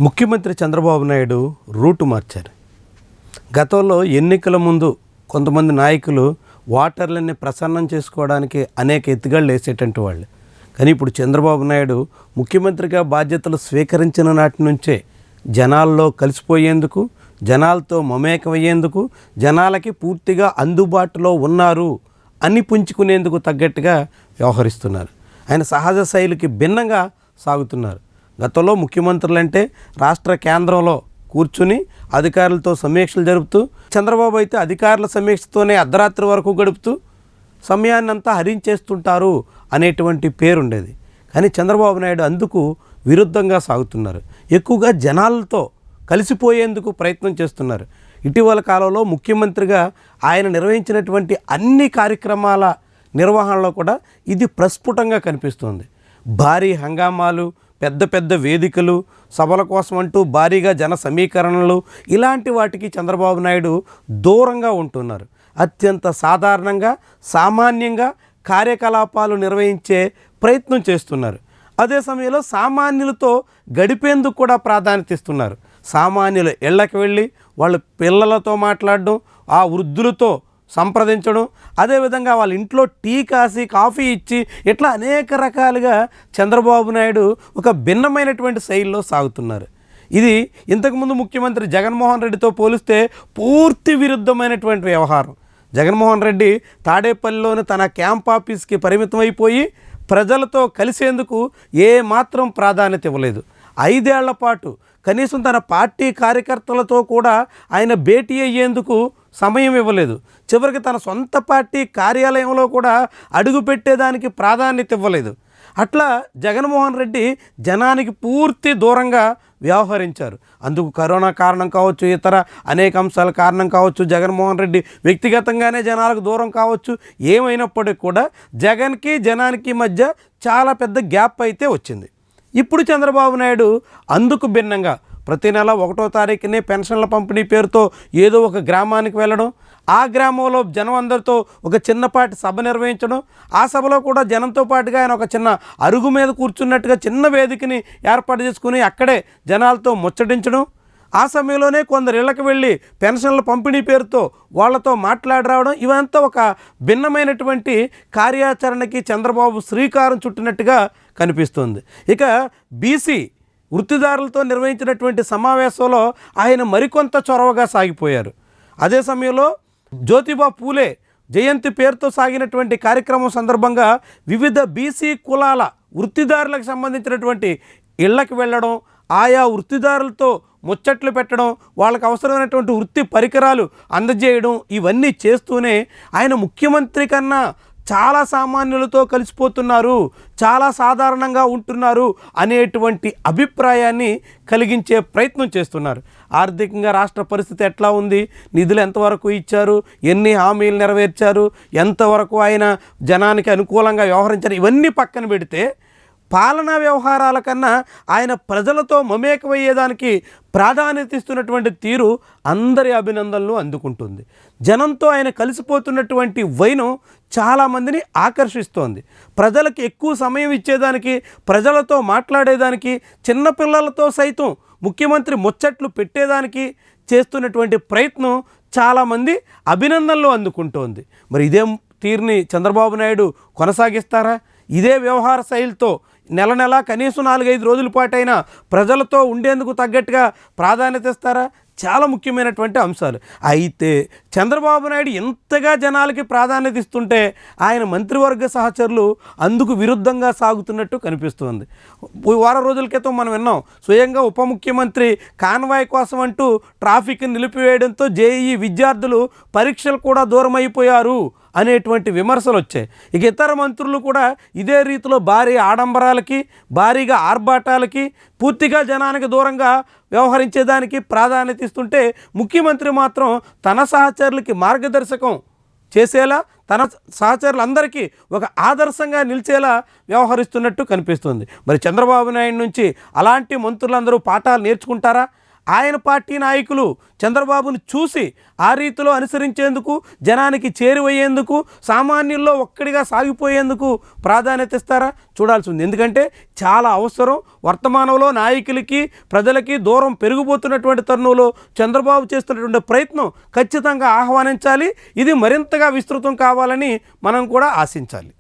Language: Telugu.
ముఖ్యమంత్రి చంద్రబాబు నాయుడు రూటు మార్చారు. గతంలో ఎన్నికల ముందు కొంతమంది నాయకులు ఓటర్లని ప్రసన్నం చేసుకోవడానికి అనేక ఎత్తుగళ్ళు వేసేటటువంటి వాళ్ళు. కానీ ఇప్పుడు చంద్రబాబు నాయుడు ముఖ్యమంత్రిగా బాధ్యతలు స్వీకరించిన నాటి నుంచే జనాల్లో కలిసిపోయేందుకు, జనాలతో మమేకమయ్యేందుకు, జనాలకి పూర్తిగా అందుబాటులో ఉన్నారు అని పుంజుకునేందుకు తగ్గట్టుగా వ్యవహరిస్తున్నారు. ఆయన సహజ శైలికి భిన్నంగా సాగుతున్నారు. గతంలో ముఖ్యమంత్రులంటే రాష్ట్ర కేంద్రంలో కూర్చుని అధికారులతో సమీక్షలు జరుపుతూ, చంద్రబాబు అయితే అధికారుల సమీక్షతోనే అర్ధరాత్రి వరకు గడుపుతూ సమయాన్నంతా హరించేస్తుంటారు అనేటువంటి పేరుండేది. కానీ చంద్రబాబు నాయుడు అందుకు విరుద్ధంగా సాగుతున్నారు. ఎక్కువగా జనాలతో కలిసిపోయేందుకు ప్రయత్నం చేస్తున్నారు. ఇటీవల కాలంలో ముఖ్యమంత్రిగా ఆయన నిర్వహించినటువంటి అన్ని కార్యక్రమాల నిర్వహణలో కూడా ఇది ప్రస్ఫుటంగా కనిపిస్తుంది. భారీ హంగామాలు, పెద్ద పెద్ద వేదికలు, సభల కోసం అంటూ భారీగా జన సమీకరణలు, ఇలాంటి వాటికి చంద్రబాబు నాయుడు దూరంగా ఉంటున్నారు. అత్యంత సాధారణంగా, సామాన్యంగా కార్యకలాపాలు నిర్వహించే ప్రయత్నం చేస్తున్నారు. అదే సమయంలో సామాన్యులతో గడిపేందుకు కూడా ప్రాధాన్యత ఇస్తున్నారు. సామాన్యుల ఇళ్లకు వెళ్ళి వాళ్ళ పిల్లలతో మాట్లాడడం, ఆ వృద్ధులతో సంప్రదించడం, అదేవిధంగా వాళ్ళ ఇంట్లో టీ కాసి కాఫీ ఇచ్చి, ఇట్లా అనేక రకాలుగా చంద్రబాబు నాయుడు ఒక భిన్నమైనటువంటి శైలిలో సాగుతున్నారు. ఇది ఇంతకుముందు ముఖ్యమంత్రి జగన్మోహన్ రెడ్డితో పోలిస్తే పూర్తి విరుద్ధమైనటువంటి వ్యవహారం. జగన్మోహన్ రెడ్డి తాడేపల్లిలోని తన క్యాంప్ ఆఫీస్కి పరిమితం అయిపోయి ప్రజలతో కలిసేందుకు ఏమాత్రం ప్రాధాన్యత ఇవ్వలేదు. 5 ఏళ్ల పాటు కనీసం తన పార్టీ కార్యకర్తలతో కూడా ఆయన భేటీ అయ్యేందుకు సమయం ఇవ్వలేదు. చివరికి తన సొంత పార్టీ కార్యాలయంలో కూడా అడుగు పెట్టేదానికి ప్రాధాన్యత ఇవ్వలేదు. అట్లా జగన్మోహన్ రెడ్డి జనానికి పూర్తి దూరంగా వ్యవహరించారు. అందుకు కరోనా కారణం కావచ్చు, ఇతర అనేక అంశాల కారణం కావచ్చు, జగన్మోహన్ రెడ్డి వ్యక్తిగతంగానే జనాలకు దూరం కావచ్చు. ఏమైనప్పటికీ కూడా జగన్కి జనానికి మధ్య చాలా పెద్ద గ్యాప్ అయితే వచ్చింది. ఇప్పుడు చంద్రబాబు నాయుడు అందుకు భిన్నంగా ప్రతి నెల 1వ తారీఖునే పెన్షన్ల పంపిణీ పేరుతో ఏదో ఒక గ్రామానికి వెళ్ళడం, ఆ గ్రామంలో జనం అందరితో ఒక చిన్నపాటి సభ నిర్వహించడం, ఆ సభలో కూడా జనంతో పాటుగా ఆయన ఒక చిన్న అరుగు మీద కూర్చున్నట్టుగా చిన్న వేదికని ఏర్పాటు చేసుకుని అక్కడే జనాలతో ముచ్చటించడం, ఆ సమయంలోనే కొందరు ఇళ్ళకి వెళ్ళి పెన్షన్ల పంపిణీ పేరుతో వాళ్ళతో మాట్లాడి రావడం, ఇవంతా ఒక భిన్నమైనటువంటి కార్యాచరణకి చంద్రబాబు శ్రీకారం చుట్టినట్టుగా కనిపిస్తుంది. ఇక బీసీ వృత్తిదారులతో నిర్వహించినటువంటి సమావేశంలో ఆయన మరికొంత చొరవగా సాగిపోయారు. అదే సమయంలో జ్యోతిబా పూలే జయంతి పేరుతో సాగినటువంటి కార్యక్రమం సందర్భంగా వివిధ బీసీ కులాల వృత్తిదారులకు సంబంధించినటువంటి ఇళ్ళకి వెళ్ళడం, ఆయా వృత్తిదారులతో ముచ్చట్లు పెట్టడం, వాళ్ళకు అవసరమైనటువంటి వృత్తి పరికరాలు అందజేయడం, ఇవన్నీ చేస్తూనే ఆయన ముఖ్యమంత్రి కన్నా చాలా సామాన్యులతో కలిసిపోతున్నారు, చాలా సాధారణంగా ఉంటున్నారు అనేటువంటి అభిప్రాయాన్ని కలిగించే ప్రయత్నం చేస్తున్నారు. ఆర్థికంగా రాష్ట్ర పరిస్థితి ఎట్లా ఉంది, నిధులు ఎంతవరకు ఇచ్చారు, ఎన్ని హామీలు నెరవేర్చారు, ఎంతవరకు ఆయన జనానికి అనుకూలంగా వ్యవహరించారు, ఇవన్నీ పక్కన పెడితే పాలనా వ్యవహారాల కన్నా ఆయన ప్రజలతో మమేకమయ్యేదానికి ప్రాధాన్యత ఇస్తున్నటువంటి తీరు అందరి అభినందనలు అందుకుంటుంది. జనంతో ఆయన కలిసిపోతున్నటువంటి వైనం చాలామందిని ఆకర్షిస్తోంది. ప్రజలకు ఎక్కువ సమయం ఇచ్చేదానికి, ప్రజలతో మాట్లాడేదానికి, చిన్నపిల్లలతో సైతం ముఖ్యమంత్రి ముచ్చట్లు పెట్టేదానికి చేస్తున్నటువంటి ప్రయత్నం చాలామంది అభినందనలు అందుకుంటోంది. మరి ఇదే తీరుని చంద్రబాబు నాయుడు కొనసాగిస్తారా? ఇదే వ్యవహార శైలితో నెల నెల కనీసం 4-5 రోజుల పాటైనా ప్రజలతో ఉండేందుకు తగ్గట్టుగా ప్రాధాన్యత ఇస్తారా? చాలా ముఖ్యమైనటువంటి అంశాలు. అయితే చంద్రబాబు నాయుడు ఎంతగా జనాలకి ప్రాధాన్యత ఇస్తుంటే ఆయన మంత్రివర్గ సహచరులు అందుకు విరుద్ధంగా సాగుతున్నట్టు కనిపిస్తుంది. వారం రోజుల క్రితం మనం విన్నాం, స్వయంగా ఉప ముఖ్యమంత్రి కాన్వాయ్ కోసం అంటూ ట్రాఫిక్ నిలిపివేయడంతో జేఈఈ విద్యార్థులు పరీక్షలు కూడా దూరం అయిపోయారు అనేటువంటి విమర్శలు వచ్చాయి. ఇక ఇతర మంత్రులు కూడా ఇదే రీతిలో భారీ ఆడంబరాలకి, భారీగా ఆర్భాటాలకి, పూర్తిగా జనానికి దూరంగా వ్యవహరించేదానికి ప్రాధాన్యత ఇస్తుంటే ముఖ్యమంత్రి మాత్రం తన సహచరులకి మార్గదర్శకం చేసేలా, తన సహచరులందరికీ ఒక ఆదర్శంగా నిలిచేలా వ్యవహరిస్తున్నట్టు కనిపిస్తుంది. మరి చంద్రబాబు నాయుడు నుంచి అలాంటి మంత్రులందరూ పాఠాలు నేర్చుకుంటారా? ఆయన పార్టీ నాయకులు చంద్రబాబును చూసి ఆ రీతిలో అనుసరించేందుకు, జనానికి చేరువయ్యేందుకు, సామాన్యుల్లో ఒక్కడిగా సాగిపోయేందుకు ప్రాధాన్యత ఇస్తారా? చూడాల్సి ఉంది. ఎందుకంటే చాలా అవసరం. వర్తమానంలో నాయకులకి, ప్రజలకి దూరం పెరిగిపోతున్నటువంటి తరుణంలో చంద్రబాబు చేస్తున్నటువంటి ప్రయత్నం ఖచ్చితంగా ఆహ్వానించాలి. ఇది మరింతగా విస్తృతం కావాలని మనం కూడా ఆశించాలి.